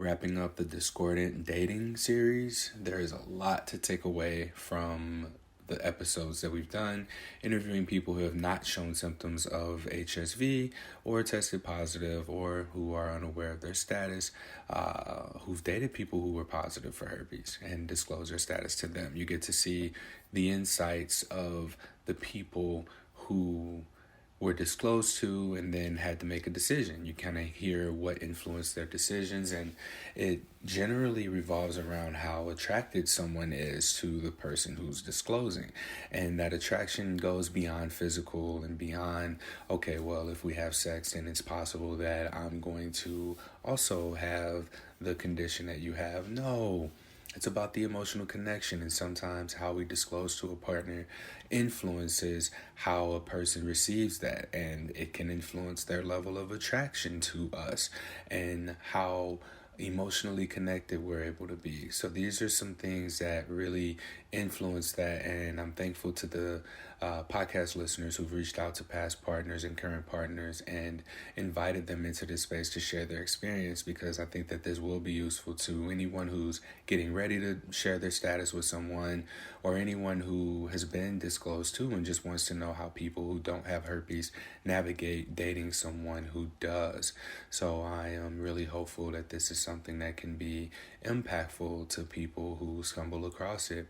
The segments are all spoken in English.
wrapping up the discordant dating series. There is a lot to take away from the episodes that we've done, interviewing people who have not shown symptoms of HSV or tested positive or who are unaware of their status, who've dated people who were positive for herpes and disclose their status to them. You get to see the insights of the people who were disclosed to and then had to make a decision. You kind of hear what influenced their decisions, and it generally revolves around how attracted someone is to the person who's disclosing. And that attraction goes beyond physical and beyond, okay, well, if we have sex, then it's possible that I'm going to also have the condition that you have. No. It's about the emotional connection, and sometimes how we disclose to a partner influences how a person receives that, and it can influence their level of attraction to us and how emotionally connected we're able to be. So these are some things that really influence that, and I'm thankful to the podcast listeners who've reached out to past partners and current partners and invited them into this space to share their experience, because I think that this will be useful to anyone who's getting ready to share their status with someone, or anyone who has been disclosed to and just wants to know how people who don't have herpes navigate dating someone who does. So I am really hopeful that this is something that can be impactful to people who stumble across it.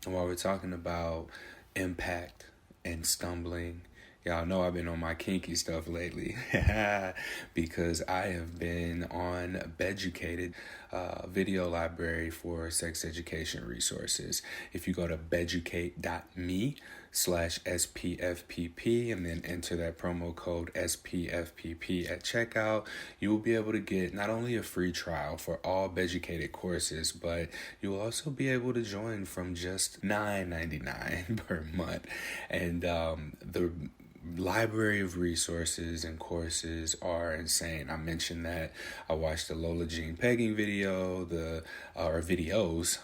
And while we're talking about impact and stumbling, y'all know I've been on my kinky stuff lately because I have been on Beducated, video library for sex education resources. If you go to beducate.me/SPFPP and then enter that promo code SPFPP at checkout, you will be able to get not only a free trial for all Beducated courses, but you will also be able to join from just $9.99 per month. And the library of resources and courses are insane. I mentioned that I watched the Lola Jean pegging video, videos,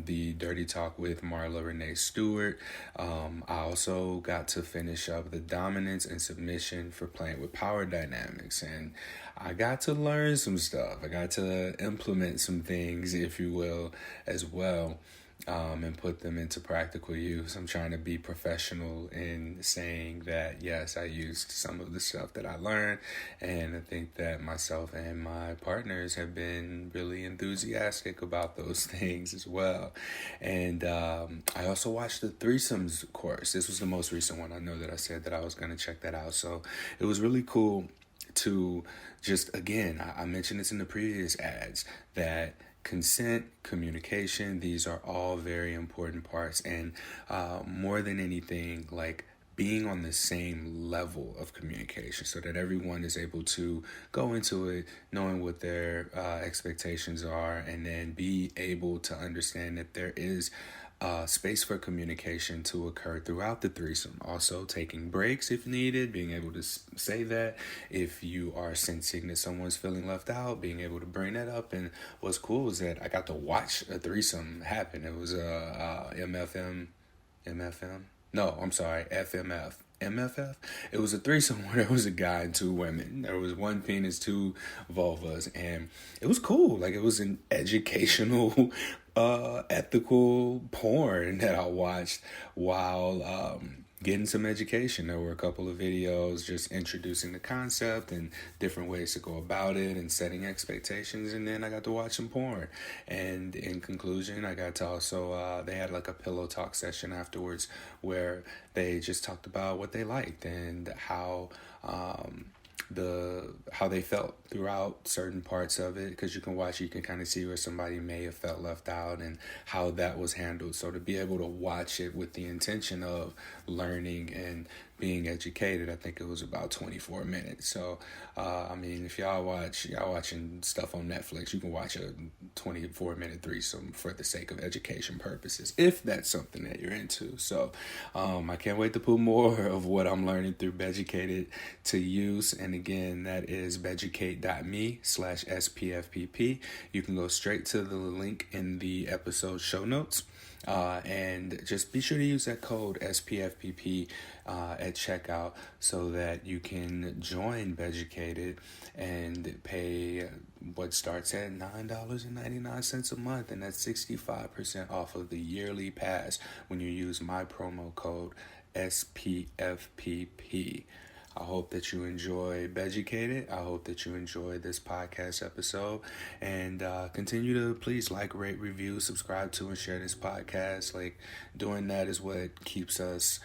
the Dirty Talk with Marla Renee Stewart. I also got to finish up the dominance and submission for playing with power dynamics, and I got to learn some stuff. I got to implement some things, if you will, as well. And put them into practical use. I'm trying to be professional in saying that, yes, I used some of the stuff that I learned, and I think that myself and my partners have been really enthusiastic about those things as well. And I also watched the threesomes course. This was the most recent one. I know that I said that I was going to check that out. So it was really cool to just, again, I mentioned this in the previous ads, that consent, communication, these are all very important parts, and more than anything, like being on the same level of communication so that everyone is able to go into it knowing what their expectations are, and then be able to understand that there is space for communication to occur throughout the threesome. Also, taking breaks if needed, being able to say that if you are sensing that someone's feeling left out, being able to bring that up. And what's cool is that I got to watch a threesome happen. It was MFF. It was a threesome where there was a guy and two women. There was one penis, two vulvas, and it was cool. Like, it was an educational, ethical porn that I watched while getting some education. There were a couple of videos just introducing the concept and different ways to go about it and setting expectations, and then I got to watch some porn. And in conclusion, I got to also, they had like a pillow talk session afterwards where they just talked about what they liked and how they felt throughout certain parts of it, because you can watch, you can kind of see where somebody may have felt left out and how that was handled. So to be able to watch it with the intention of learning and being educated, I think it was about 24 minutes. So, I mean, if y'all watching stuff on Netflix, you can watch a 24-minute threesome for the sake of education purposes, if that's something that you're into. So, I can't wait to put more of what I'm learning through Beducated to use. And again, that is beducate.me/SPFPP. You can go straight to the link in the episode show notes. And just be sure to use that code SPFPP at checkout so that you can join Beducated and pay what starts at $9.99 a month, and that's 65% off of the yearly pass when you use my promo code SPFPP. I hope that you enjoy Beducated. I hope that you enjoy this podcast episode, and continue to please like, rate, review, subscribe to, and share this podcast. Like, doing that is what keeps us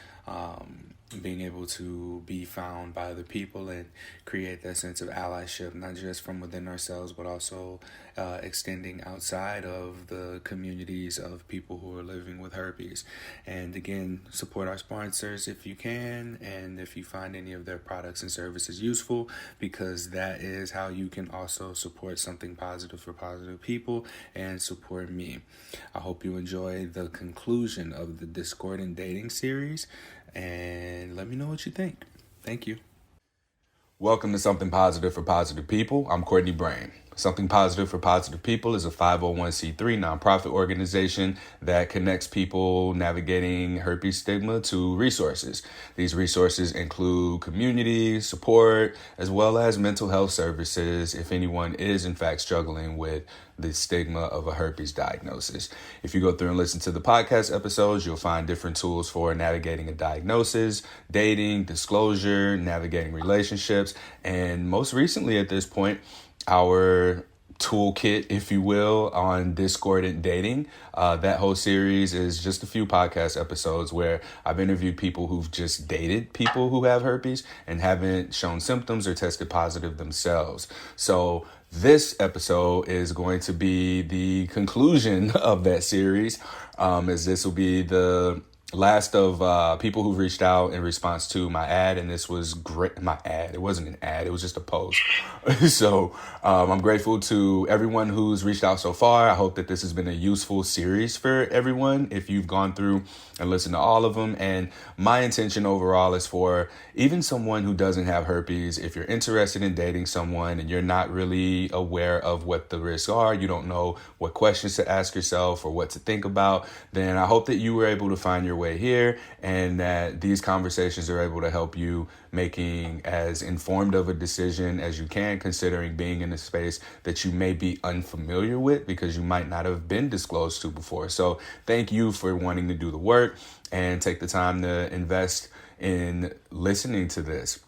being able to be found by other people and create that sense of allyship, not just from within ourselves, but also extending outside of the communities of people who are living with herpes. And again, support our sponsors if you can, and if you find any of their products and services useful, because that is how you can also support something positive for positive people and support me. I hope you enjoy the conclusion of the Discordant Dating series, and let me know what you think. Thank you. Welcome to Something Positive for Positive People. I'm Courtney Brain. Something Positive for Positive People is a 501c3 nonprofit organization that connects people navigating herpes stigma to resources. These resources include community support, as well as mental health services if anyone is in fact struggling with the stigma of a herpes diagnosis. If you go through and listen to the podcast episodes, you'll find different tools for navigating a diagnosis, dating, disclosure, navigating relationships, and most recently at this point, our toolkit, if you will, on discordant dating. That whole series is just a few podcast episodes where I've interviewed people who've just dated people who have herpes and haven't shown symptoms or tested positive themselves. So this episode is going to be the conclusion of that series, as this will be the last of people who've reached out in response to my ad, and this was great. My ad, it wasn't an ad, it was just a post. So I'm grateful to everyone who's reached out so far. I hope that this has been a useful series for everyone if you've gone through and listened to all of them. And my intention overall is for even someone who doesn't have herpes, if you're interested in dating someone and you're not really aware of what the risks are, you don't know what questions to ask yourself or what to think about, then I hope that you were able to find your way here, and that these conversations are able to help you making as informed of a decision as you can, considering being in a space that you may be unfamiliar with because you might not have been disclosed to before. So thank you for wanting to do the work and take the time to invest in listening to this.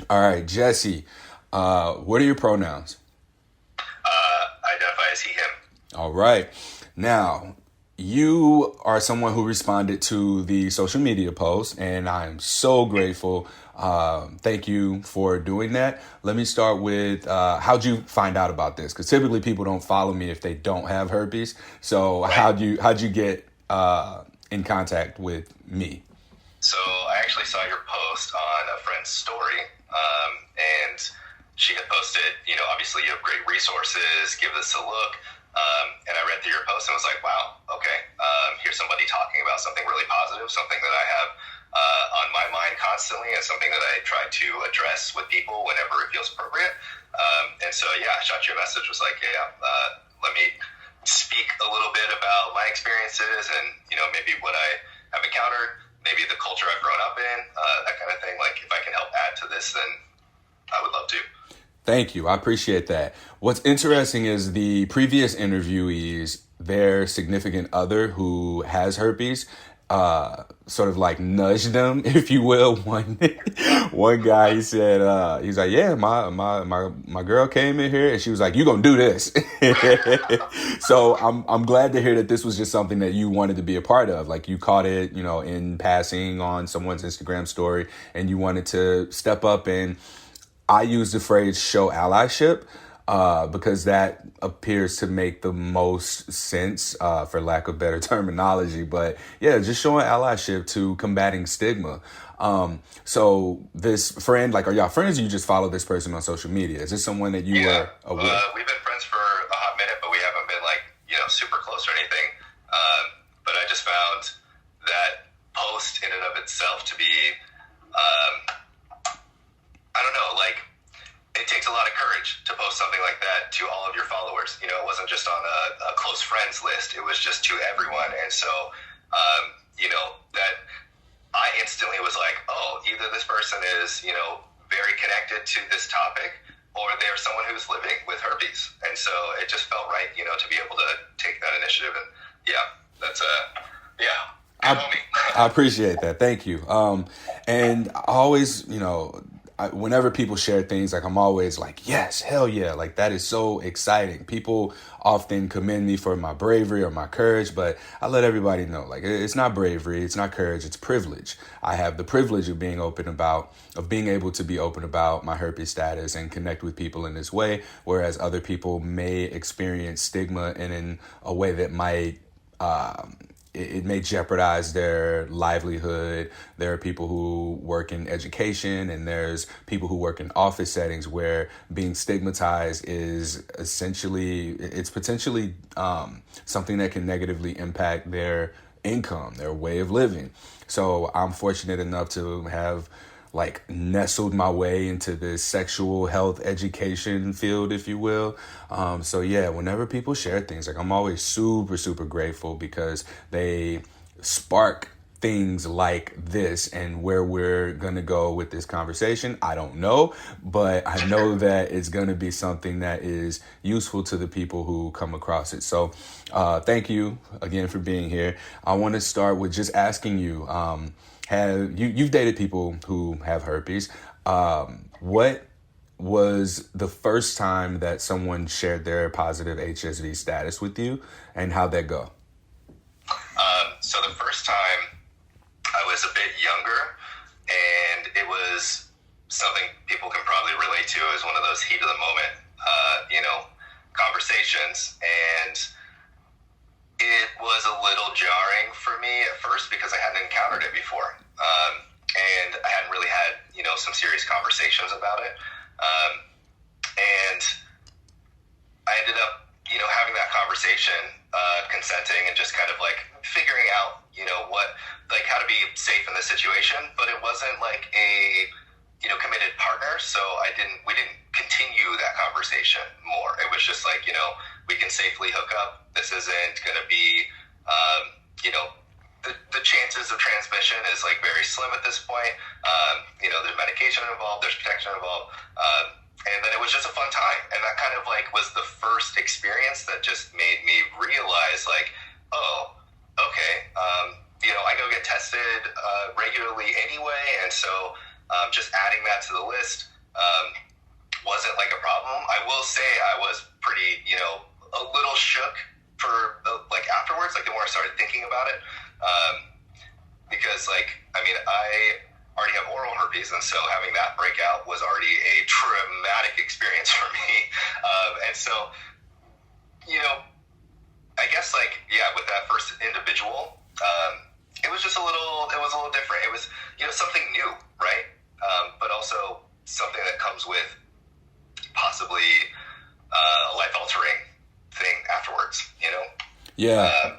All right, Jesse, what are your pronouns? I identify as he, him. All right. Now, you are someone who responded to the social media post, and I'm so grateful. Thank you for doing that. Let me start with how'd you find out about this? Because typically people don't follow me if they don't have herpes. So right. How'd you get in contact with me? So I actually saw your post on a friend's story, and she had posted, obviously you have great resources, give this a look. And I read through your post and was like, wow, okay, here's somebody talking about something really positive, something that I have on my mind constantly, and something that I try to address with people whenever it feels appropriate. And so, yeah, I shot you a message, was like, let me speak a little bit about my experiences and, maybe what I have encountered, maybe the culture I've grown up in, that kind of thing. Like, if I can help add to this, then I would love to. Thank you. I appreciate that. What's interesting is the previous interviewees, their significant other who has herpes, sort of like nudged them, if you will. One guy, he said, he's like, yeah, my girl came in here and she was like, you gonna do this. So I'm glad to hear that this was just something that you wanted to be a part of. Like, you caught it, in passing on someone's Instagram story, and you wanted to step up. And I use the phrase show allyship because that appears to make the most sense, for lack of better terminology. But yeah, just showing allyship to combating stigma. So this friend, like, are y'all friends, or you just follow this person on social media? Is this someone that you were aware? We've been friends for a hot minute, but we haven't been super close or anything. But I just found that post in and of itself to be, I don't know, it takes a lot of courage to post something like that to all of your followers. It wasn't just on a close friends list. It was just to everyone. And so, that I instantly was like, oh, either this person is, very connected to this topic, or they're someone who's living with herpes. And it just felt right, to be able to take that initiative. And that's I appreciate that. Thank you. And I always, whenever people share things, like I'm always like, yes, hell yeah. Like that is so exciting. People often commend me for my bravery or my courage, but I let everybody know, like, it's not bravery, it's not courage, it's privilege. I have the privilege of being able to be open about my herpes status and connect with people in this way, whereas other people may experience stigma in a way that might, it may jeopardize their livelihood. There are people who work in education, and there's people who work in office settings where being stigmatized is it's potentially something that can negatively impact their income, their way of living. So I'm fortunate enough to have nestled my way into this sexual health education field, if you will. So yeah, whenever people share things, I'm always super, super grateful because they spark things like this. And where we're going to go with this conversation, I don't know, but I know that it's going to be something that is useful to the people who come across it. So thank you again for being here. I want to start with just asking you, you've dated people who have herpes. What was the first time that someone shared their positive HSV status with you, and how'd that go? So the first time I was a bit younger, and it was something people can probably relate to. It was one of those heat of the moment, conversations, and it was a little jarring for me at first because I hadn't encountered it before. And I hadn't really had, some serious conversations about it. And I ended up, having that conversation, consenting and just kind of figuring out, how to be safe in this situation. But it wasn't like a, committed partner. So we didn't continue that conversation more. It was just we can safely hook up. This isn't going to be, the chances of transmission is very slim at this point. There's medication involved, there's protection involved. And then it was just a fun time. And that kind of was the first experience that just made me realize oh, okay. I go get tested regularly anyway. And so just adding that to the list wasn't a problem. I will say I was pretty, a little shook for afterwards, the more I started thinking about it, because I already have oral herpes, and so having that breakout was already a traumatic experience for me, and so I guess with that first individual, it was just a little different. It was something new, right? But also something that comes with possibly a life-altering thing afterwards, Yeah.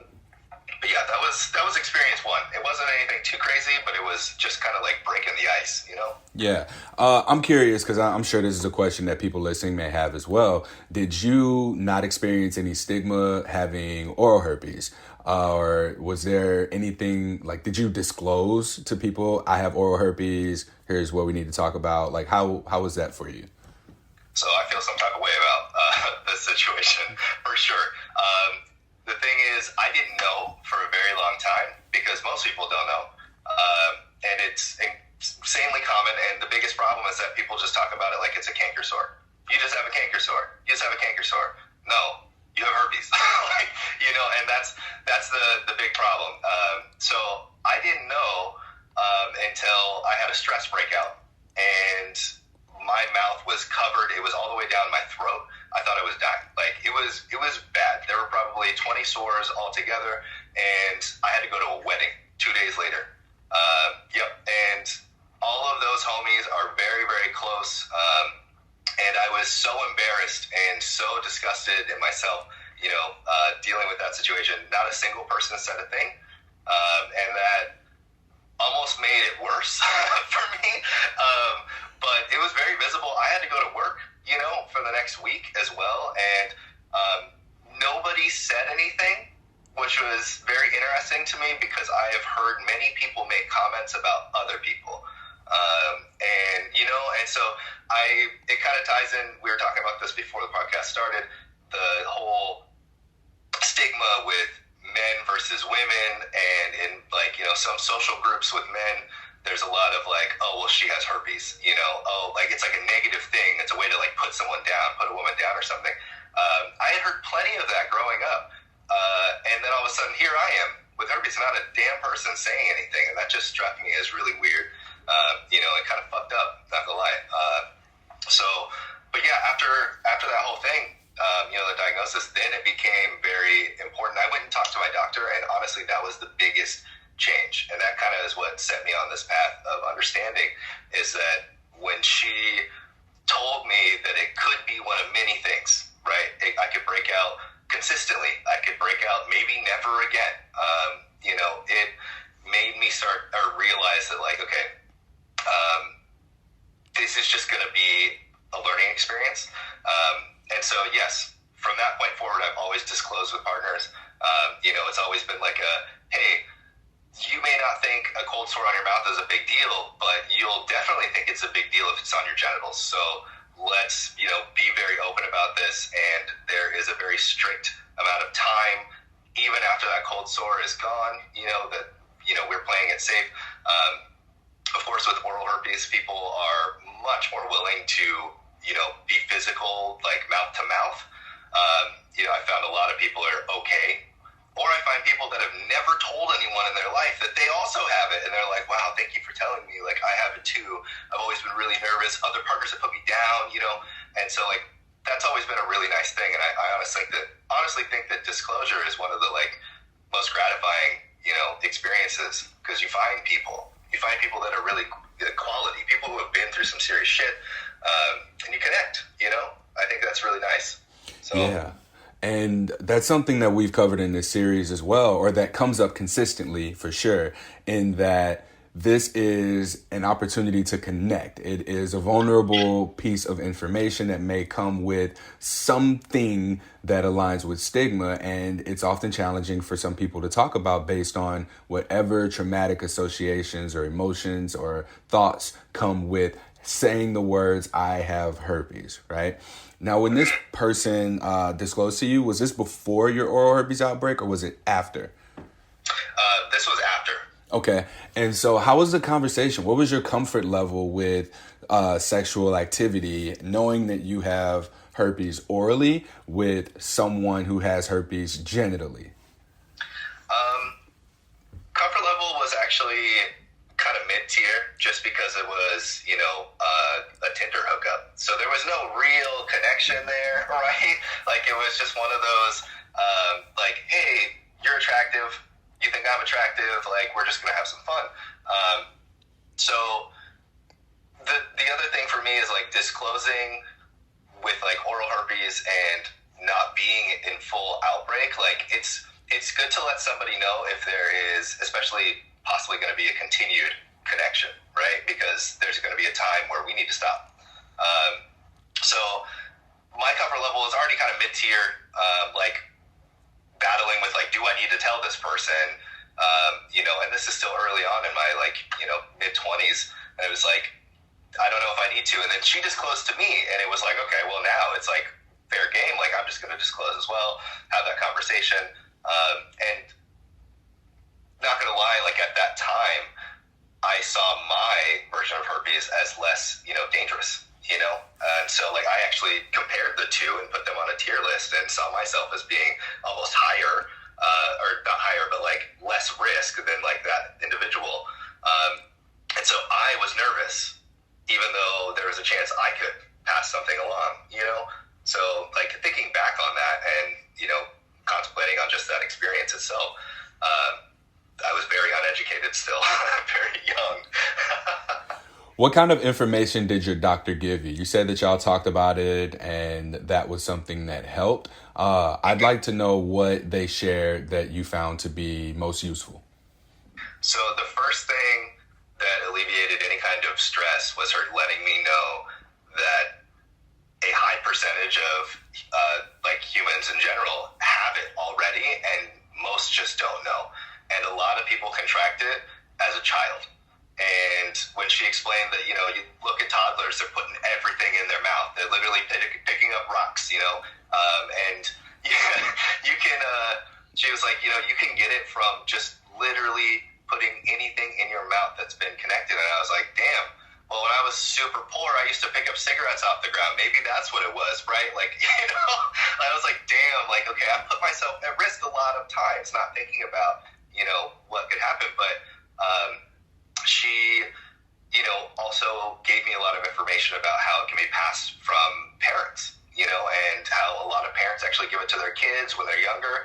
But yeah, that was experience one. It wasn't anything too crazy, but it was just kind of breaking the ice, Yeah. I'm curious because I'm sure this is a question that people listening may have as well. Did you not experience any stigma having oral herpes? Or was there anything did you disclose to people, I have oral herpes, here's what we need to talk about? How was that for you? So I feel some type of way about this situation for sure. The thing is, I didn't know for a very long time because most people don't know. And it's insanely common. And the biggest problem is that people just talk about it like it's a canker sore. You just have a canker sore. You just have a canker sore. No, you have herpes. And that's the big problem. So I didn't know until I had a stress breakout. And my mouth was covered. It was all the way down my throat. I thought I was dying. It was bad. There were probably 20 sores altogether, and I had to go to a wedding 2 days later. And all of those homies are very, very close. And I was so embarrassed and so disgusted in myself, dealing with that situation. Not a single person said a thing. And that almost made it worse for me. But it was very visible. I had to go to work, for the next week as well. And nobody said anything, which was very interesting to me because I have heard many people make comments about other people. And so it kind of ties in. We were talking about this before the podcast started. The whole stigma with men versus women, and in like, some social groups with men, there's a lot of like, oh, well, she has herpes, oh, like it's like a negative thing. It's a way to like put someone down, put a woman down or something. I had heard plenty of that growing up. And then all of a sudden here I am with herpes, not a damn person saying anything. And that just struck me as really weird. It kind of fucked up, not gonna lie. But yeah, after that whole thing, the diagnosis, then it became very important. I went and talked to my doctor, and honestly, that was the biggest change. And that kind of is what set me on this path of understanding, is that when she told me that it could be one of many things, right? I could break out consistently. I could break out maybe never again. It made me start or realize that like, okay, this is just going to be a learning experience. And so, yes, from that point forward, I've always disclosed with partners. It's always been like hey, you may not think a cold sore on your mouth is a big deal, but you'll definitely think it's a big deal if it's on your genitals. So let's, be very open about this. And there is a very strict amount of time, even after that cold sore is gone, that, we're playing it safe. Of course, with oral herpes, people are much more willing to, be physical, like mouth to mouth. I found a lot of people are okay. Or I find people that have never told anyone in their life that they also have it. And they're like, wow, thank you for telling me. Like, I have it too. I've always been really nervous. Other partners have put me down, And so, like, that's always been a really nice thing. And I honestly think that disclosure is one of the, like, most gratifying, experiences. Because you find people that are really good quality, people who have been through some serious shit. And you connect, I think that's really nice. So, yeah. And that's something that we've covered in this series as well, or that comes up consistently for sure, in that this is an opportunity to connect. It is a vulnerable piece of information that may come with something that aligns with stigma, and it's often challenging for some people to talk about based on whatever traumatic associations or emotions or thoughts come with saying the words, I have herpes, right? Now, when this person disclosed to you, was this before your oral herpes outbreak, or was it after? This was after. Okay. And so how was the conversation? What was your comfort level with sexual activity, knowing that you have herpes orally with someone who has herpes genitally? Comfort level was actually kind of mid-tier, just because it was, a Tinder hookup. So there was no real connection there, right? Like, it was just one of those, like, hey, you're attractive. You think I'm attractive? Like, we're just going to have some fun. So the other thing for me is, like, disclosing with, like, oral herpes and not being in full outbreak. Like, it's good to let somebody know if there is, especially possibly going to be a continued connection, right? Because there's going to be a time where we need to stop. So my comfort level is already kind of mid-tier, like battling with like, do I need to tell this person? And this is still early on in my mid-20s, and it was like, I don't know if I need to. And then she disclosed to me, and it was like, okay, well now it's like fair game. Like, I'm just going to disclose as well, have that conversation. And not going to lie, like at that time, I saw my version of herpes as less, dangerous, and so like I actually compared the two and put them on a tier list and saw myself as being almost higher, or not higher, but like less risk than like that individual. And so I was nervous, even though there was a chance I could pass something along, So like thinking back on that and, contemplating on just that experience itself, I was very uneducated still, very young. What kind of information did your doctor give you? You said that y'all talked about it and that was something that helped. I'd like to know what they shared that you found to be most useful. So the first thing that alleviated any kind of stress was her letting me know that a high percentage of humans in general have it already, and most just don't know. And a lot of people contract it as a child. And when she explained that, you look at toddlers, they're putting everything in their mouth. They're literally picking up rocks, and you can, she cigarettes off the ground. Maybe that's what it was, right? Like, I was like, damn, like, okay, I put myself at risk a lot of times not thinking about, what could happen. But she, also gave me a lot of information about how it can be passed from parents, and how a lot of parents actually give it to their kids when they're younger.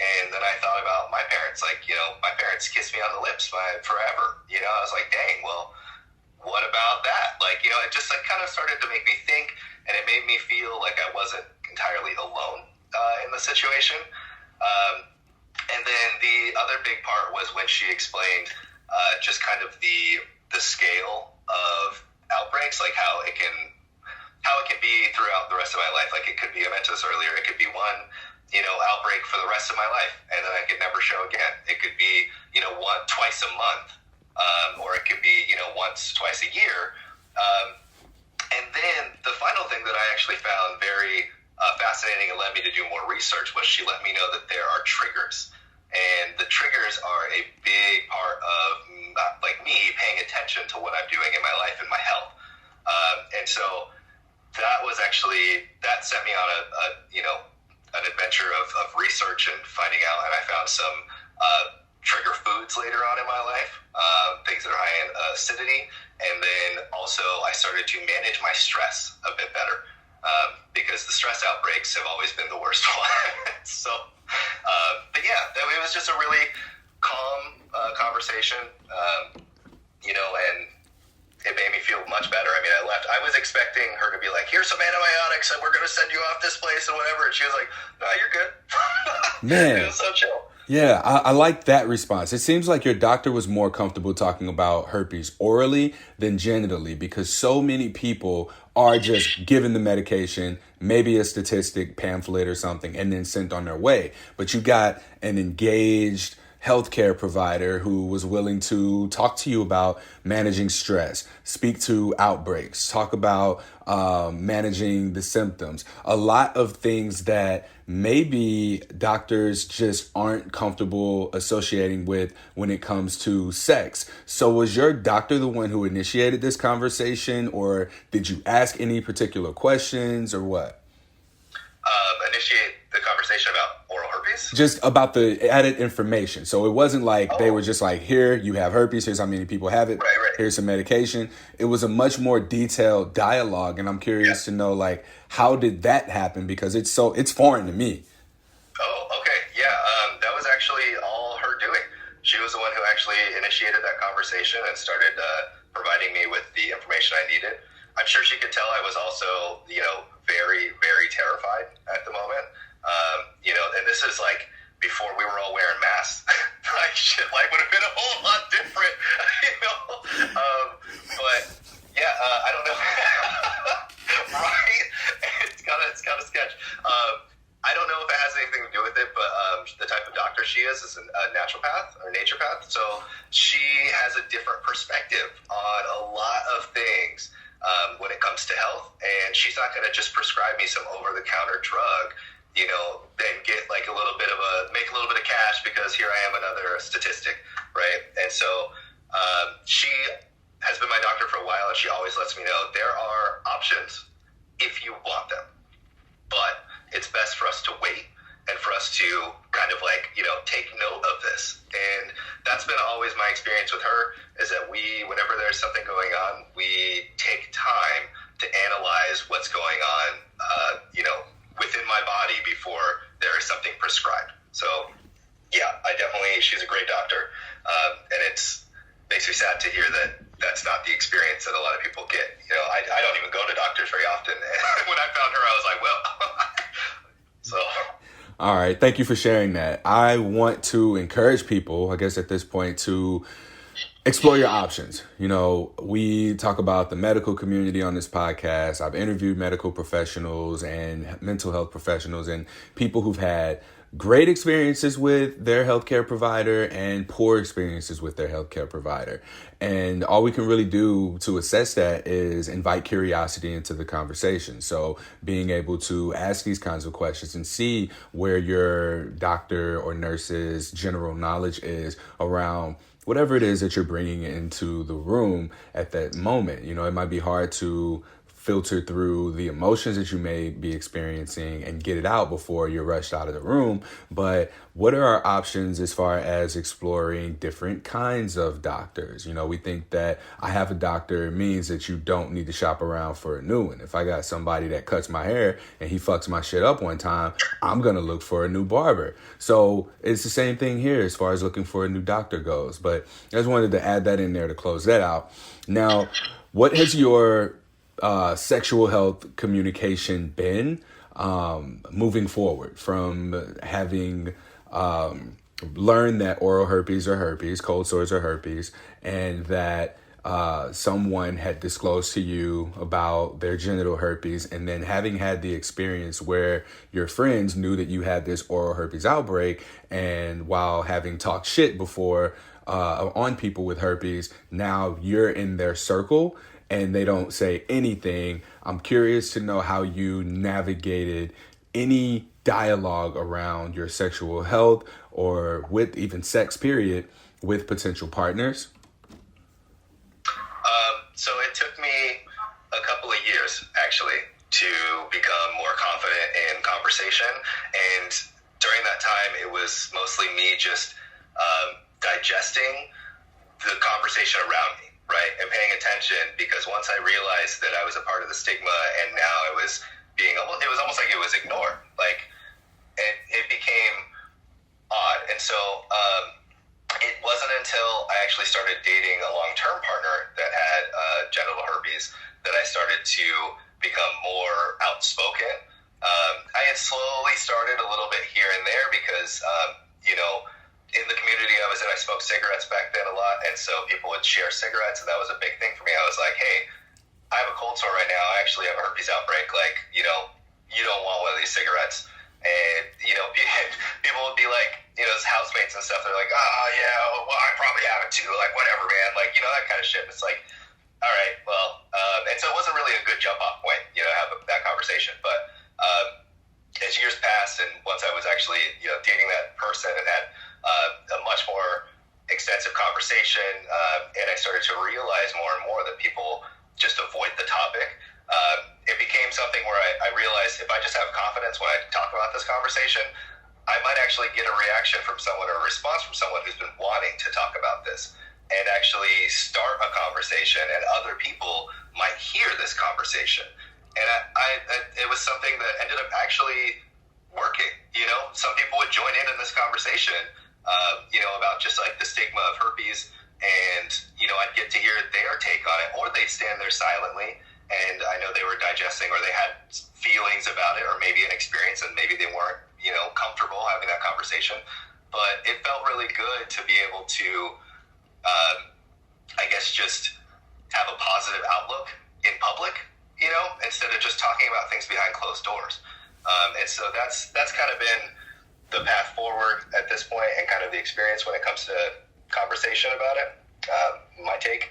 And then I thought about my parents, like, my parents kissed me on the lips forever. I was like, dang, well, what about that? Like, it just like kind of started to make me think, and it made me feel like I wasn't entirely alone in the situation. And then the other big part was when she explained just kind of the scale of outbreaks, like how it can be throughout the rest of my life. Like, it could be, I mentioned this earlier, it could be one, outbreak for the rest of my life, and then I could never show again. It could be, twice a month, or it could be, once, twice a year. And then the final thing that I actually found very fascinating and led me to do more research was she let me know that there are triggers. And the triggers are a big part of like me paying attention to what I'm doing in my life and my health. And so that set me on an adventure of research and finding out. And I found some trigger foods later on in my life, things that are high in acidity. And then also I started to manage my stress a bit better, because the stress outbreaks have always been the worst one. So, but yeah, it was just a really calm conversation, and it made me feel much better. I mean, I left. I was expecting her to be like, here's some antibiotics and we're going to send you off this place and whatever. And she was like, no, you're good. Man. It was so chill. Yeah, I like that response. It seems like your doctor was more comfortable talking about herpes orally than genitally, because so many people are just given the medication, maybe a statistic pamphlet or something, and then sent on their way. But you got an engaged healthcare provider who was willing to talk to you about managing stress, speak to outbreaks, talk about managing the symptoms, a lot of things that maybe doctors just aren't comfortable associating with when it comes to sex. So was your doctor the one who initiated this conversation, or did you ask any particular questions, or what? Initiate the conversation about oral herpes? Just about the added information. So it wasn't like they were just like, here, you have herpes, here's how many people have it, right. Here's some medication. It was a much more detailed dialogue, and I'm curious to know, like, how did that happen? Because it's foreign to me. Oh, okay. Yeah, that was actually all her doing. She was the one who actually initiated that conversation and started providing me with the information I needed. I'm sure she could tell I was also, very, very terrified at the moment. And this is like before we were all wearing masks. Like, shit, life would have been a whole lot different, But yeah, I don't know. Right? It's kind of sketch. I don't know if it has anything to do with it, but the type of doctor she is a naturopath or naturopath. So she has a different perspective on a lot of things when it comes to health. And she's not going to just prescribe me some over-the-counter drug, then get like make a little bit of cash because here I am, another statistic, right? And so she has been my doctor for a while, and she always lets me know there are options if you want them. But it's best for us to wait and for us to kind of like, take note of this. And that's been always my experience with her, is that whenever there's something going on, we take time to analyze what's going on, within my body before there is something prescribed. So yeah, she's a great doctor. And it's makes me sad to hear that that's not the experience that a lot of people get. I don't even go to doctors very often. And when I found her, I was like, well, so. All right. Thank you for sharing that. I want to encourage people, I guess at this point, to explore your options. We talk about the medical community on this podcast. I've interviewed medical professionals and mental health professionals and people who've had great experiences with their healthcare provider and poor experiences with their healthcare provider. And all we can really do to assess that is invite curiosity into the conversation. So being able to ask these kinds of questions and see where your doctor or nurse's general knowledge is around whatever it is that you're bringing into the room at that moment. It might be hard to filter through the emotions that you may be experiencing and get it out before you're rushed out of the room. But what are our options as far as exploring different kinds of doctors? You know, we think that I have a doctor means that you don't need to shop around for a new one. If I got somebody that cuts my hair and he fucks my shit up one time, I'm going to look for a new barber. So it's the same thing here as far as looking for a new doctor goes. But I just wanted to add that in there to close that out. Now, what has your sexual health communication been moving forward from having learned that oral herpes are herpes, cold sores are herpes, and that someone had disclosed to you about their genital herpes, and then having had the experience where your friends knew that you had this oral herpes outbreak, and while having talked shit before on people with herpes, now you're in their circle and they don't say anything. I'm curious to know how you navigated any dialogue around your sexual health or with even sex period with potential partners. So it took me a couple of years actually to become more confident in conversation, and during that time it was mostly me just digesting the conversation around me, right, and paying attention, because once I realized that I was a part of the stigma and now it was almost like it was ignored, like it became odd. And so it wasn't until I actually started dating a long-term partner that had genital herpes that I started to become more outspoken. I had slowly started a little bit here and there because, in the community I was in, I smoked cigarettes back then a lot, and so people would share cigarettes, and that was a big thing for me. I was like, hey, I have a cold sore right now. I actually have a herpes outbreak. Like, you don't want one of these cigarettes. And, people would be like, his housemates and stuff, they're like, oh, yeah, well, I probably have it too. Like, whatever, man. Like, that kind of shit. It's like, all right, well, and so it wasn't really a good jump off point, have that conversation. But as years passed, and once I was actually, dating that person and had a much more extensive conversation, and I started to realize more and more that people just avoid the topic, it became something where I realized if I just have confidence when I talk about this conversation, I might actually get a reaction from someone or a response from someone who's been wanting to talk about this and actually start a conversation, and other people might hear this conversation. And it was something that ended up actually working. Some people would join in this conversation, about just like the stigma of herpes, and, I'd get to hear their take on it, or they'd stand there silently, and I know they were digesting, or they had feelings about it, or maybe an experience, and maybe they weren't, comfortable having that conversation. But it felt really good to be able to, I guess, just have a positive outlook in public, instead of just talking about things behind closed doors. And so that's kind of been the path forward at this point, and kind of the experience when it comes to conversation about it. My take.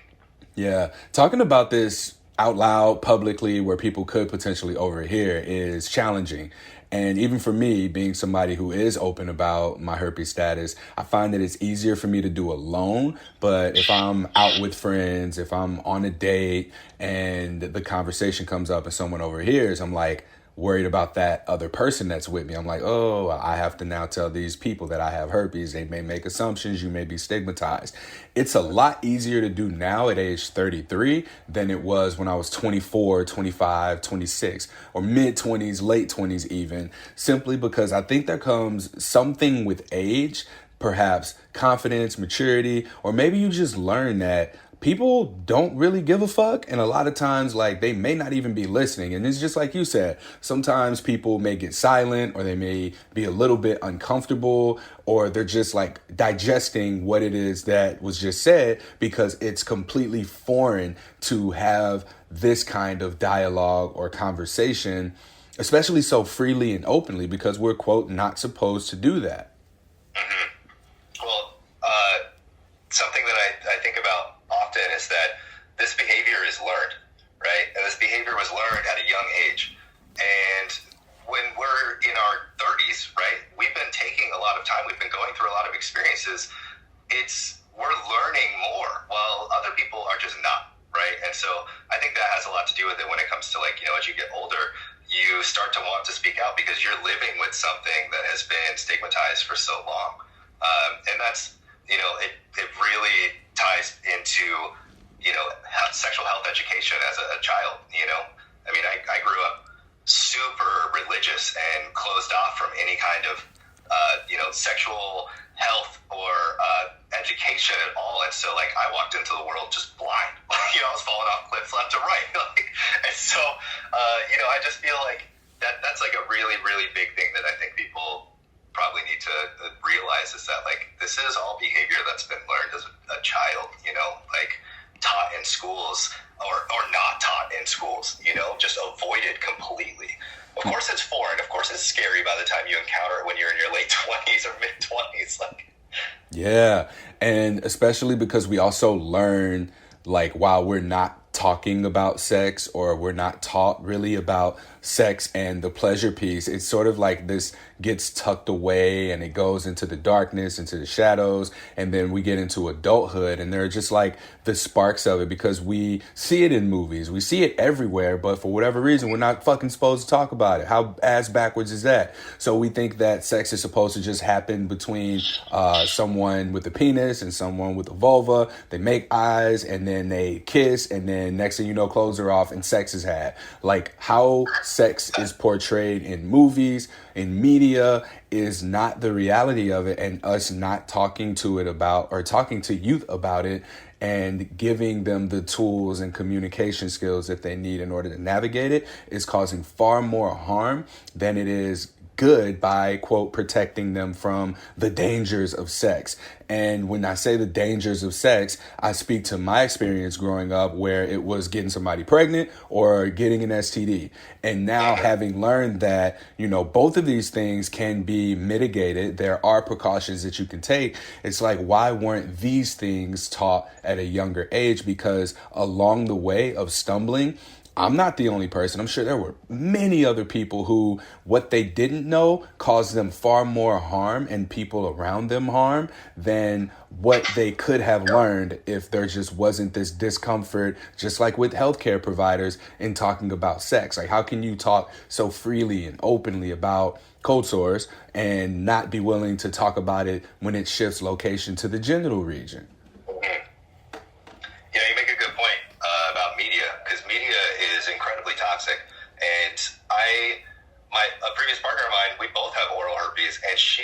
Yeah. Talking about this out loud publicly where people could potentially overhear is challenging. And even for me, being somebody who is open about my herpes status, I find that it's easier for me to do alone. But if I'm out with friends, if I'm on a date and the conversation comes up and someone overhears, I'm like worried about that other person that's with me. I'm like, oh, I have to now tell these people that I have herpes. They may make assumptions. You may be stigmatized. It's a lot easier to do now at age 33 than it was when I was 24, 25, 26, or mid-20s, late 20s even, simply because I think there comes something with age, perhaps confidence, maturity, or maybe you just learn that people don't really give a fuck. And a lot of times, like, they may not even be listening. And it's just like you said, sometimes people may get silent, or they may be a little bit uncomfortable, or they're just like digesting what it is that was just said, because it's completely foreign to have this kind of dialogue or conversation, especially so freely and openly, because we're, quote, not supposed to do that. Mm-hmm. Well, something that I think about often is that this behavior is learned, right? And this behavior was learned at a young age. And when we're in our 30s, right, we've been taking a lot of time. We've been going through a lot of experiences. We're learning more while other people are just not, right? And so I think that has a lot to do with it when it comes to like because you're living with something that has been stigmatized for so long. And that's, it really ties into, sexual health education as a child, I mean, I grew up super religious and closed off from any kind of, sexual health or education at all. And so, like, I walked into the world just blind. I was falling off cliffs left to right. And so, I just feel like that's like a really, really big thing that I think people probably need to realize is that, like, this is all behavior that's been learned as a child, like taught in schools or not taught in schools, just avoided completely. Of course it's foreign. Of course it's scary by the time you encounter it when you're in your late 20s or mid 20s. Yeah. And especially because we also learn, like, while we're not talking about sex, or we're not taught really about sex and the pleasure piece, it's sort of like this gets tucked away and it goes into the darkness, into the shadows, and then we get into adulthood and there are just like the sparks of it because we see it in movies, we see it everywhere, but for whatever reason we're not fucking supposed to talk about it. How ass backwards is that? So we think that sex is supposed to just happen between someone with a penis and someone with a vulva. They make eyes and then they kiss, and then next thing you know, clothes are off and sex is had. Like, how sex is portrayed in movies, in media, is not the reality of it, and us not talking to it about, or talking to youth about it, and giving them the tools and communication skills that they need in order to navigate it is causing far more harm than it is good by, quote, protecting them from the dangers of sex. And when I say the dangers of sex, I speak to my experience growing up where it was getting somebody pregnant or getting an STD. And now having learned that, both of these things can be mitigated, there are precautions that you can take. It's like, why weren't these things taught at a younger age? Because along the way of stumbling, I'm not the only person. I'm sure there were many other people who what they didn't know caused them far more harm and people around them harm than what they could have learned if there just wasn't this discomfort, just like with healthcare providers in talking about sex. Like, how can you talk so freely and openly about cold sores and not be willing to talk about it when it shifts location to the genital region? Yeah, you make a good point about media, because media is incredibly toxic. And a previous partner of mine, we both have oral herpes, and she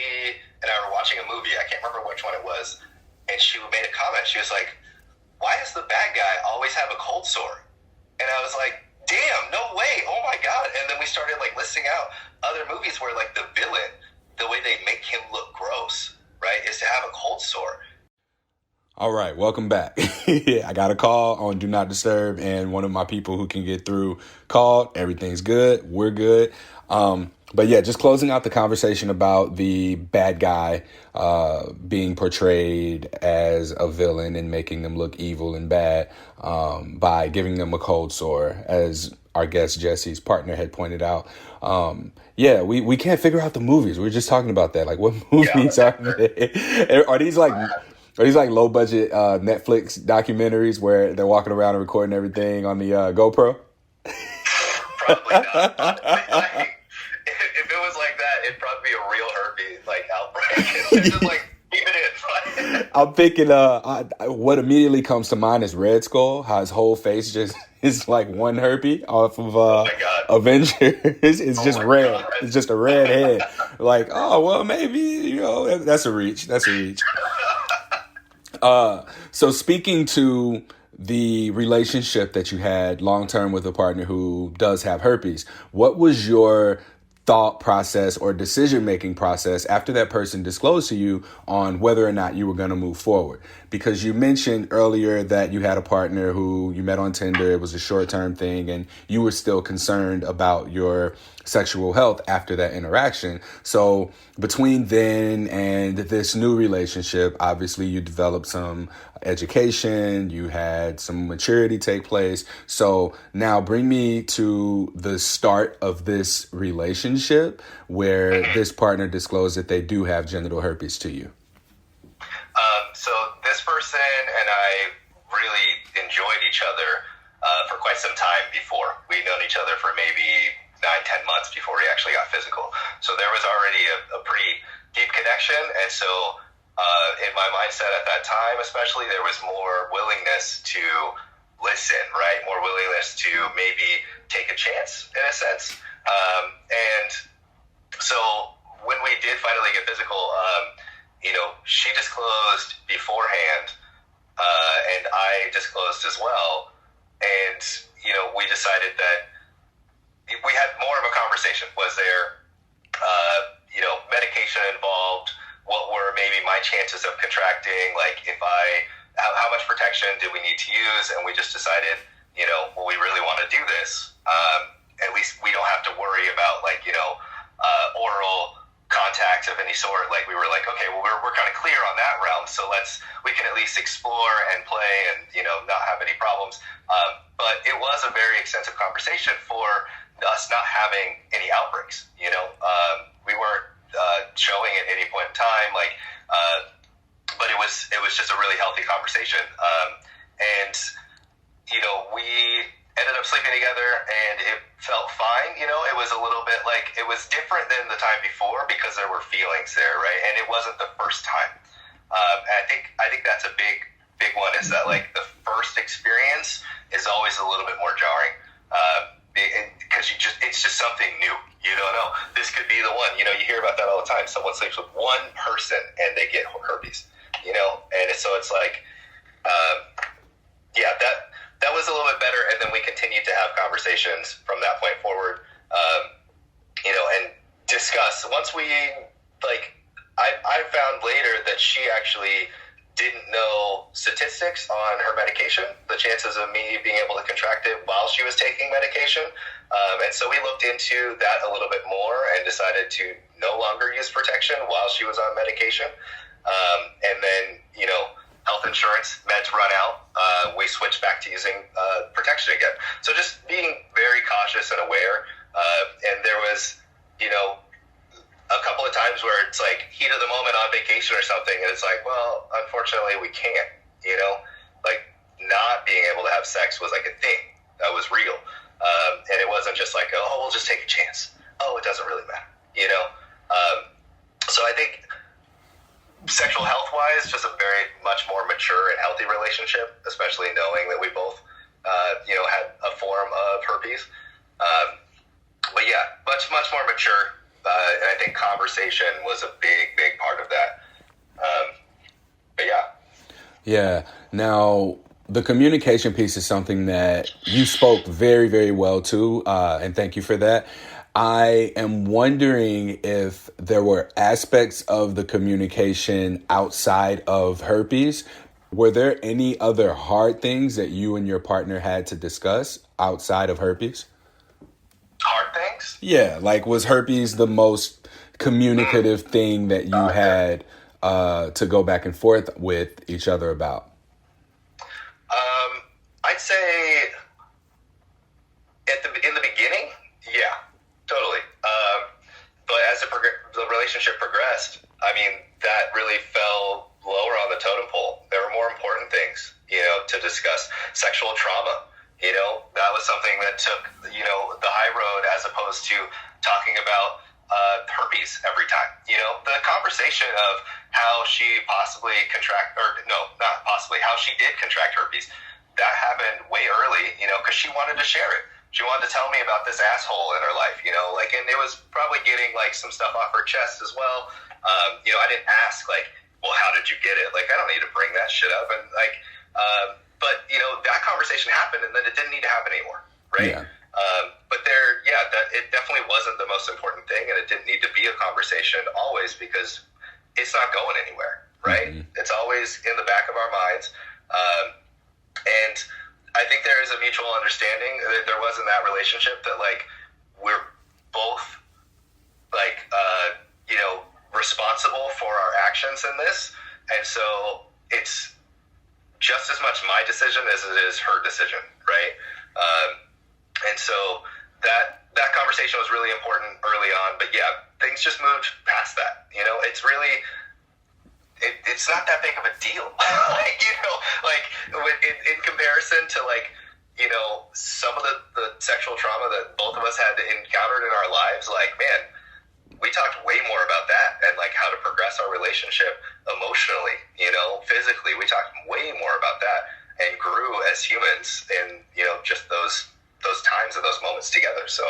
and I were watching a movie. I can't remember which one it was, and she made a comment. She was like, "Why does the bad guy always have a cold sore?" And I was like, "Damn, no way! Oh my god!" And then we started like listing out other movies where like the villain, the way they make him look gross, right, is to have a cold sore. All right, welcome back. I got a call on Do Not Disturb, and one of my people who can get through called. Everything's good. We're good. But yeah, just closing out the conversation about the bad guy being portrayed as a villain and making them look evil and bad by giving them a cold sore, as our guest Jesse's partner had pointed out. Yeah, we can't figure out the movies. We were just talking about that. Like, what movies are they? Are these like low budget Netflix documentaries where they're walking around and recording everything on the GoPro? Probably not. If it was like that, it'd probably be a real herpes outbreak. It's just like, keep it in. I'm thinking what immediately comes to mind is Red Skull, how his whole face just is like one herpes off of Avengers. It's just red. God. It's just a red head. Like, oh, well, maybe, that's a reach. So speaking to the relationship that you had long-term with a partner who does have herpes, what was your thought process or decision-making process after that person disclosed to you on whether or not you were going to move forward? Because you mentioned earlier that you had a partner who you met on Tinder. It was a short-term thing, and you were still concerned about your sexual health after that interaction. So between then and this new relationship, obviously you developed some education, you had some maturity take place. So now bring me to the start of this relationship where this partner disclosed that they do have genital herpes to you. So this person and I really enjoyed each other for quite some time before. We'd known each other for maybe 9-10 months before we actually got physical. So there was already a pretty deep connection. And so in my mindset at that time, especially, there was more willingness to listen, right? More willingness to maybe take a chance in a sense. And so when we did finally get physical, she disclosed beforehand, and I disclosed as well. And, we decided that we had more of a conversation. Was there, medication involved? What were maybe my chances of contracting? Like, how much protection did we need to use? And we just decided, we really want to do this. At least we don't have to worry about oral contact of any sort. Like, we were like, okay, well, we're kind of clear on that realm. So we can at least explore and play and, not have any problems. But it was a very extensive conversation for us not having any outbreaks. We weren't showing at any point in time, but it was just a really healthy conversation. And we ended up sleeping together, and it felt fine. It was a little bit it was different than the time before because there were feelings there, right? And it wasn't the first time. And I think that's a big one, is that the first experience is always a little bit more jarring, because it's just something new. You don't know. This could be the one. You hear about that all the time. Someone sleeps with one person and they get herpes. And so it's that was a little bit better. And then we continued to have conversations from that point forward, and discuss. Once we I found later that she actually didn't know statistics on her medication, the chances of me being able to contract it while she was taking medication. And so we looked into that a little bit more and decided to no longer use protection while she was on medication. And then, health insurance, meds run out. We switched back to using protection again. So just being very cautious and aware. And there was, a couple of times where it's heat of the moment on vacation or something, and it's well, unfortunately we can't, not being able to have sex was a thing that was real. And it wasn't just we'll just take a chance. Oh, it doesn't really matter, So I think sexual health wise, just a very much more mature and healthy relationship, especially knowing that we both, had a form of herpes. But yeah, much more mature. And I think conversation was a big part of that. But yeah. Yeah. Now, the communication piece is something that you spoke very, very well to, and thank you for that. I am wondering if there were aspects of the communication outside of herpes. Were there any other hard things that you and your partner had to discuss outside of herpes? Hard things? Yeah, was herpes the most communicative thing that you had to go back and forth with each other about? I'd say in the beginning, yeah, totally. But as the relationship progressed, that really fell lower on the totem pole. There were more important things, to discuss. Sexual trauma, that was something that took, the high road, as opposed to talking about herpes every time. The conversation of how she possibly how she did contract herpes, that happened way early, because she wanted to share it. She wanted to tell me about this asshole in her life, and it was probably getting some stuff off her chest as well. I didn't ask well, how did you get it? I don't need to bring that shit up. And but that conversation happened, and then it didn't need to happen anymore. Right. Yeah. But it definitely wasn't the most important thing, and it didn't need to be a conversation always, because it's not going anywhere. Right. Mm-hmm. It's always in the back of our minds. And I think there is a mutual understanding that there was in that relationship that we're both responsible for our actions in this. And so it's just as much my decision as it is her decision. Right. And so that conversation was really important early on, but yeah, things just moved past that. It's really, it's not that big of a deal. In comparison to some of the sexual trauma that both of us had encountered in our lives, like, man, we talked way more about that and like how to progress our relationship emotionally, physically. We talked way more about that and grew as humans in, just those times and those moments together. So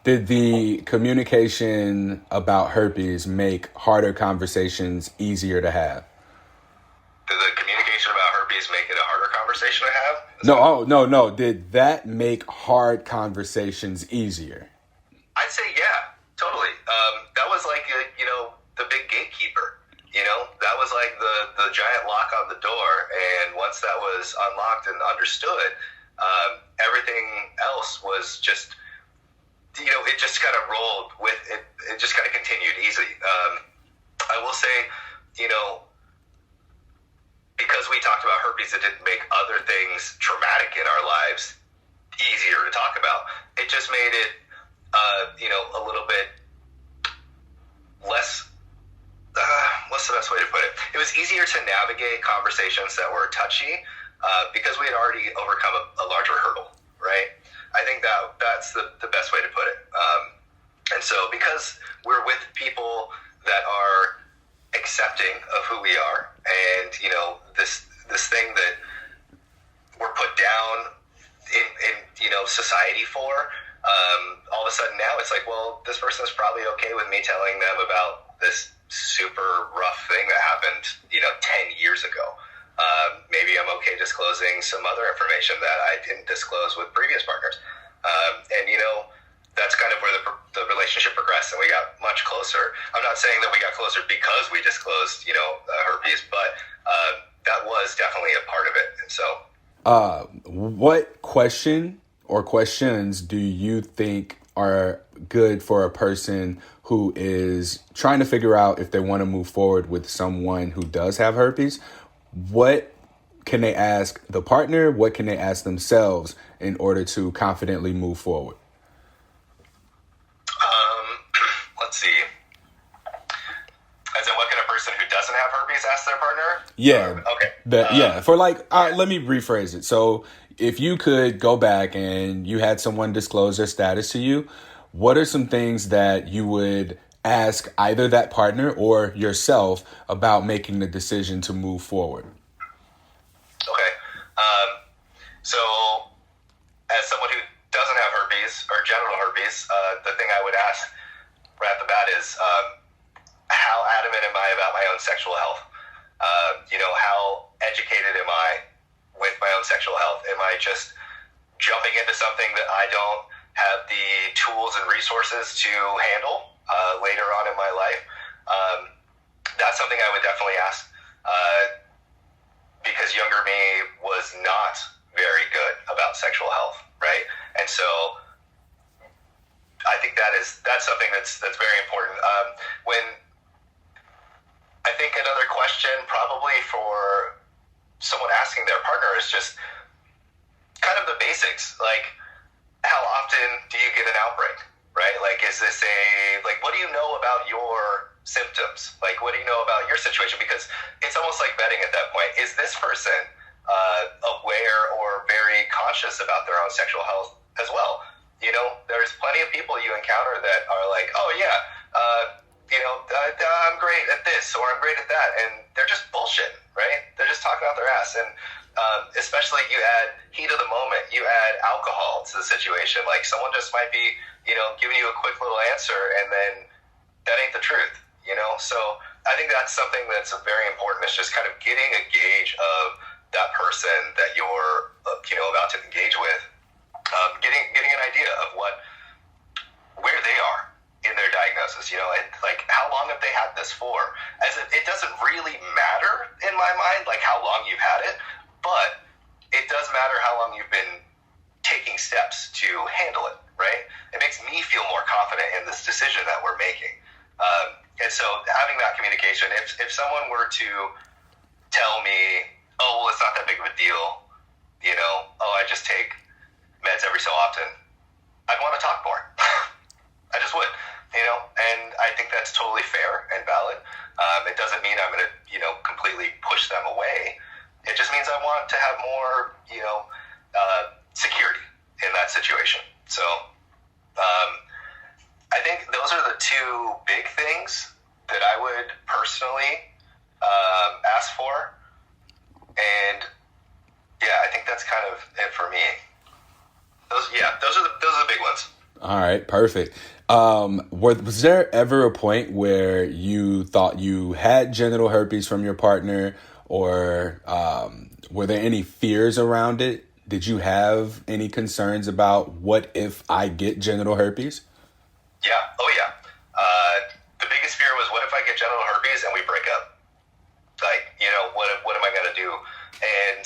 did the communication about herpes make harder conversations easier to have? Did the communication about herpes make it a harder conversation to have? No. Did that make hard conversations easier? I'd say, yeah, totally. That was like, the big gatekeeper, that was like the giant lock on the door. And once that was unlocked and understood, everything else was just, it just kind of rolled with it. It just kind of continued easily. I will say, because we talked about herpes, it didn't make other things traumatic in our lives easier to talk about. It just made it, a little bit less, what's the best way to put it? It was easier to navigate conversations that were touchy because we had already overcome a larger hurdle, right? I think that's the best way to put it. And so because we're with people that are accepting of who we are and, this thing that we're put down in society for, all of a sudden now it's like, well, this person is probably okay with me telling them about this super rough thing that happened, 10 years ago. Maybe I'm okay disclosing some other information that I didn't disclose with previous partners. And, that's kind of where the relationship progressed and we got much closer. I'm not saying that we got closer because we disclosed, herpes, but that was definitely a part of it. And so, what question or questions do you think are good for a person who is trying to figure out if they want to move forward with someone who does have herpes? What can they ask the partner? What can they ask themselves in order to confidently move forward? Let's see. As in, what can a person who doesn't have herpes ask their partner? Yeah. Okay. For let me rephrase it. So if you could go back and you had someone disclose their status to you, what are some things that you would ask either that partner or yourself about making the decision to move forward? Okay. So as someone who doesn't have herpes or genital herpes, the thing I would ask right off the bat is, how adamant am I about my own sexual health? How educated am I with my own sexual health? Am I just jumping into something that I don't have the tools and resources to handle later on in my life? That's something I would definitely ask because younger me was not very good about sexual health, right? And so I think that's something that's very important. When I think another question probably for someone asking their partner is just kind of the basics, like how often do you get an outbreak, right? Like, is this what do you know about your symptoms? Like, what do you know about your situation? Because it's almost like betting at that point. Is this person aware or very conscious about their own sexual health as well? There's plenty of people you encounter that are like, oh yeah, I'm great at this or I'm great at that. And they're just bullshit, right? They're just talking out their ass. And especially you add heat of the moment, you add alcohol to the situation. Like someone just might be, giving you a quick little answer and then that ain't the truth, So I think that's something that's very important. It's just kind of getting a gauge of that person that you're, about to engage with. Getting an idea of where they are in their diagnosis, and like how long have they had this for? As it doesn't really matter in my mind, like how long you've had it, but it does matter how long you've been taking steps to handle it, right? It makes me feel more confident in this decision that we're making. And so having that communication, if someone were to tell me, oh, well, it's not that big of a deal, I just take meds every so often, I'd want to talk more. I just would, and I think that's totally fair and valid. It doesn't mean I'm going to, completely push them away. It just means I want to have more, security in that situation. So I think those are the two big things that I would personally ask for. And yeah, I think that's kind of it for me. Those are the big ones. All right, perfect. Was there ever a point where you thought you had genital herpes from your partner, or were there any fears around it? Did you have any concerns about what if I get genital herpes? Yeah. Oh, yeah. The biggest fear was, what if I get genital herpes and we break up? Like, what am I going to do? And,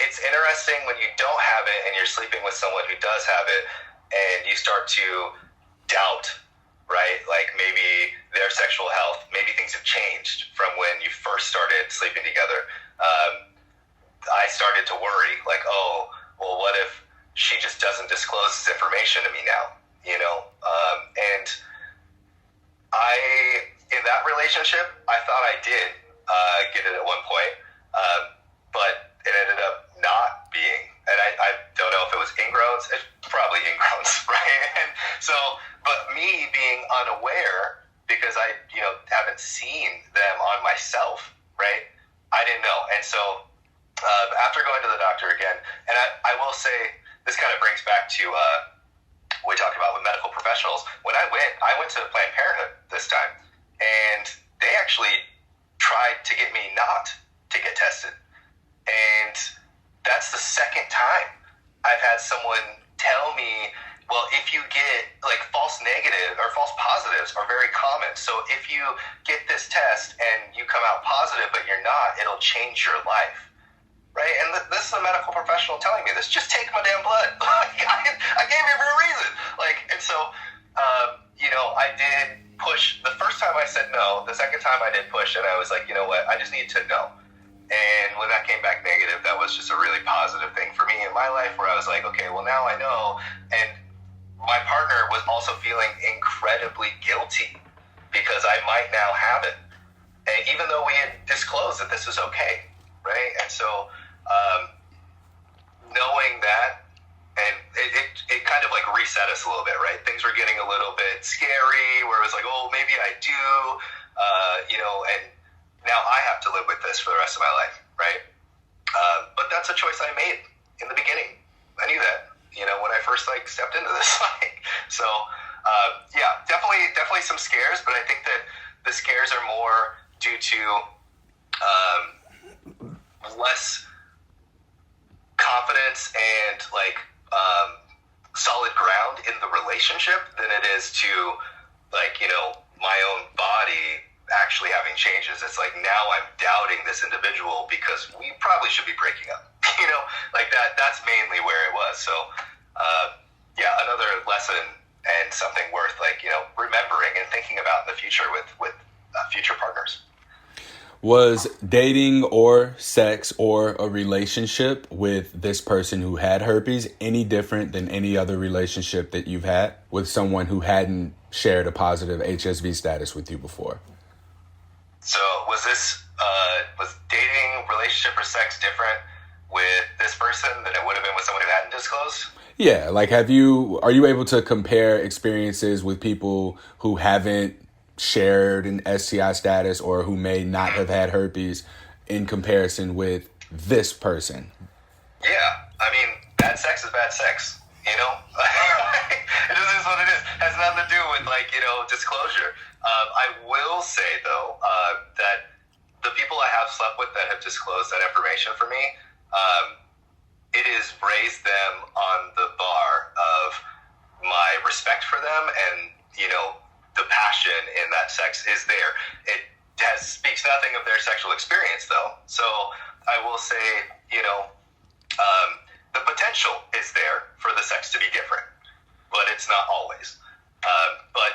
it's interesting when you don't have it and you're sleeping with someone who does have it, and you start to doubt, right? Like, maybe their sexual health, maybe things have changed from when you first started sleeping together. I started to worry, like, oh, well, what if she just doesn't disclose this information to me now, and in that relationship, I thought I did get it at one point, but it ended up not being, and I don't know if it was ingrowns. It's probably ingrowns, right? And so, but me being unaware, because I, haven't seen them on myself, right? I didn't know. And so, after going to the doctor again, and I will say, this kind of brings back to what we talked about with medical professionals. When I went to Planned Parenthood this time, and they actually tried to get me not to get tested. And that's the second time I've had someone tell me, well, if you get, like, false negative or false positives are very common. So if you get this test and you come out positive but you're not, it'll change your life. Right? And this is a medical professional telling me this. Just take my damn blood. I gave it for a reason. And so, I did push. The first time I said no. The second time I did push, and I was like, you know what? I just need to know. And when that came back negative, that was just a really positive thing for me in my life, where I was like, okay, well, now I know. And my partner was also feeling incredibly guilty because I might now have it. And even though we had disclosed that this is okay, right? And so, knowing that, and it kind of like reset us a little bit, right? Things were getting a little bit scary, where it was like, oh, maybe I do, and now I have to live with this for the rest of my life, right? But that's a choice I made in the beginning. I knew that, when I first stepped into this. So, yeah, definitely some scares, but I think that the scares are more due to less confidence and solid ground in the relationship than it is to my own body actually having changes. It's like, now I'm doubting this individual because we probably should be breaking up. That's mainly where it was. So yeah, another lesson and something worth remembering and thinking about in the future with future partners. Was dating or sex or a relationship with this person who had herpes any different than any other relationship that you've had with someone who hadn't shared a positive HSV status with you before? So was dating, relationship, or sex different with this person than it would have been with someone who hadn't disclosed? Yeah, are you able to compare experiences with people who haven't shared an STI status or who may not have had herpes in comparison with this person? Yeah, I mean, bad sex is bad sex, It is what it is. It has nothing to do with, disclosure. I will say, though, that the people I have slept with that have disclosed that information for me, it has raised them on the bar of my respect for them, and, the passion in that sex is there. It speaks nothing of their sexual experience, though. So I will say, the potential is there for the sex to be different, but it's not always. But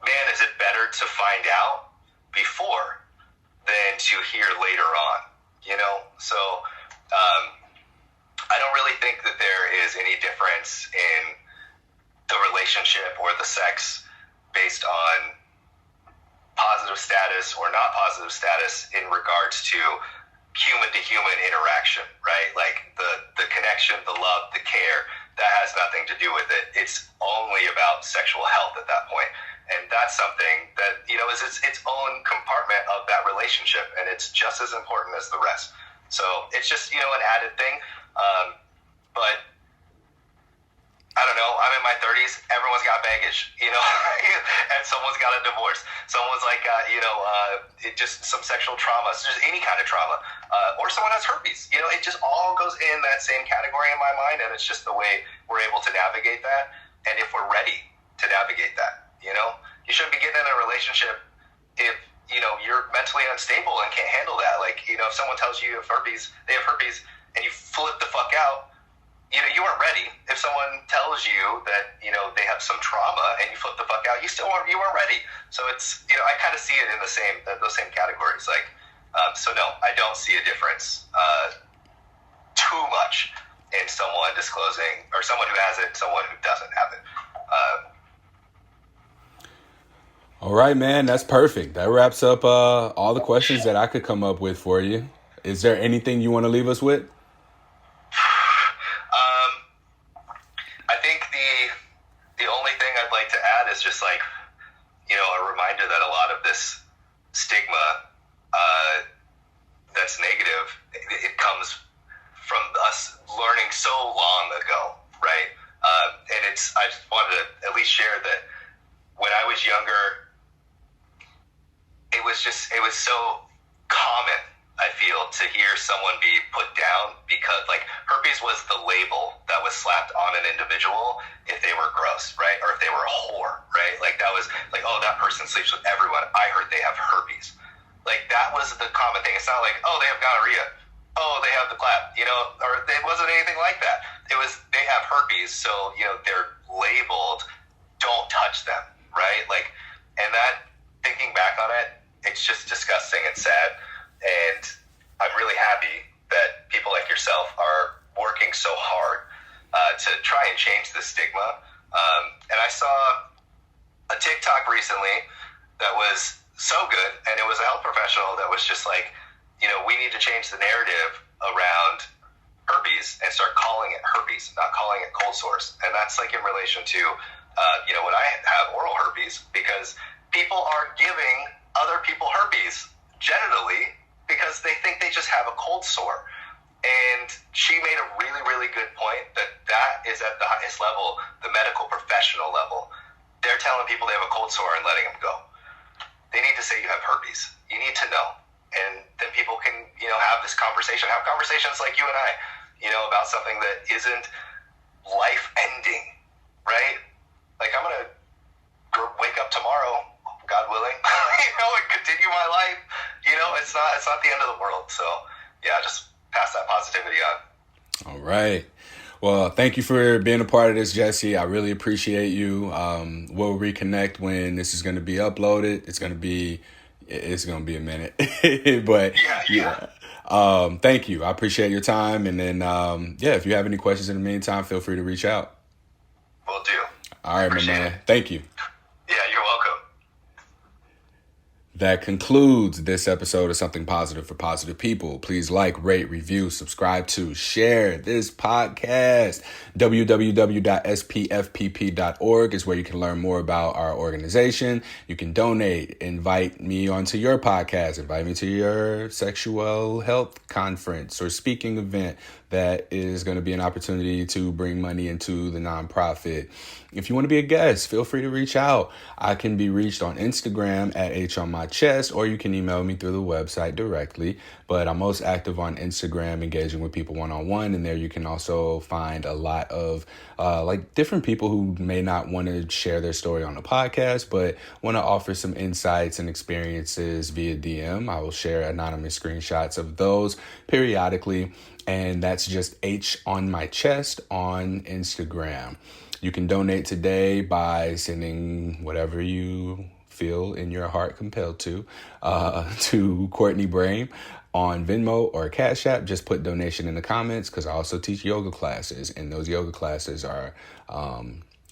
man, is it better to find out before than to hear later on, So I don't really think that there is any difference in the relationship or the sex based on positive status or not positive status in regards to human to human interaction, right? Like the connection, the love, the care, that has nothing to do with it. It's only about sexual health at that point. And that's something that, is its own compartment of that relationship, and it's just as important as the rest. So it's just, an added thing. But I don't know, I'm in my 30s, everyone's got baggage, and someone's got a divorce. Someone's like, just some sexual trauma, so just any kind of trauma. Or someone has herpes. It just all goes in that same category in my mind, and it's just the way we're able to navigate that. And if we're ready to navigate that, you shouldn't be getting in a relationship if, you're mentally unstable and can't handle that. Like, if someone tells you you have herpes, they have herpes, and you flip the fuck out, you weren't ready. If someone tells you that, they have some trauma and you flip the fuck out, you weren't ready. So it's, I kind of see it in those same categories. Like, so no, I don't see a difference too much in someone disclosing, or someone who has it, someone who doesn't have it. All right, man, that's perfect. That wraps up all the questions that I could come up with for you. Is there anything you want to leave us with? I think the only thing I'd like to add is just like, a reminder that a lot of this stigma that's negative, it comes from us learning so long ago, right? And I just wanted to at least share that when I was younger, it was so common, I feel, to hear someone be put down because, like, herpes was the label that was slapped on an individual if they were gross, right? Or if they were a whore, right? Like, that was like, oh, that person sleeps with everyone. I heard they have herpes. Like, that was the common thing. It's not like, oh, they have gonorrhea. Oh, they have the clap, or it wasn't anything like that. It was, they have herpes, so, they're labeled, don't touch them, right? Like, and that, thinking back on it, it's just disgusting and sad. And I'm really happy that people like yourself are working so hard to try and change the stigma. And I saw a TikTok recently that was so good, and it was a health professional that was just like, we need to change the narrative around herpes and start calling it herpes, not calling it cold sores. And that's like in relation to, when I have oral herpes, because people are giving other people herpes genitally because they think they just have a cold sore. And she made a really, really good point that is at the highest level, the medical professional level. They're telling people they have a cold sore and letting them go. They need to say you have herpes. You need to know. And then people can, have this conversation, have conversations like you and I, about something that isn't life-ending, right? Like, I'm going to wake up tomorrow, God willing, and continue my life. It's not the end of the world. So, yeah, just pass that positivity on. All right. Well, thank you for being a part of this, Jesse. I really appreciate you. We'll reconnect when this is going to be uploaded. It's going to be a minute, but yeah. Thank you. I appreciate your time. And then, if you have any questions in the meantime, feel free to reach out. Will do. All right, my man. Thank you. Yeah, you're welcome. That concludes this episode of Something Positive for Positive People. Please like, rate, review, subscribe to, share this podcast. www.spfpp.org is where you can learn more about our organization. You can donate, invite me onto your podcast, invite me to your sexual health conference or speaking event. That is going to be an opportunity to bring money into the nonprofit. If you want to be a guest, feel free to reach out. I can be reached on Instagram at HOnMyChest, or you can email me through the website directly. But I'm most active on Instagram, engaging with people one-on-one. And there you can also find a lot of different people who may not want to share their story on the podcast, but want to offer some insights and experiences via DM. I will share anonymous screenshots of those periodically. And that's just HOnMyChest on Instagram. You can donate today by sending whatever you feel in your heart compelled to Courtney Brame on Venmo or Cash App. Just put donation in the comments, because I also teach yoga classes, and those yoga classes are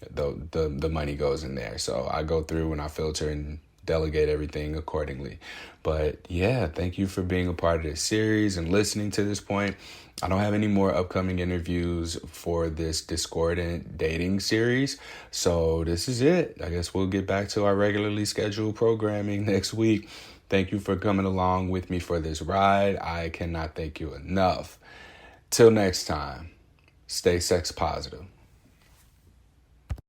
the money goes in there. So I go through and I filter and delegate everything accordingly. But yeah, thank you for being a part of this series and listening to this point. I don't have any more upcoming interviews for this discordant dating series. So this is it. I guess we'll get back to our regularly scheduled programming next week. Thank you for coming along with me for this ride. I cannot thank you enough. Till next time, stay sex positive.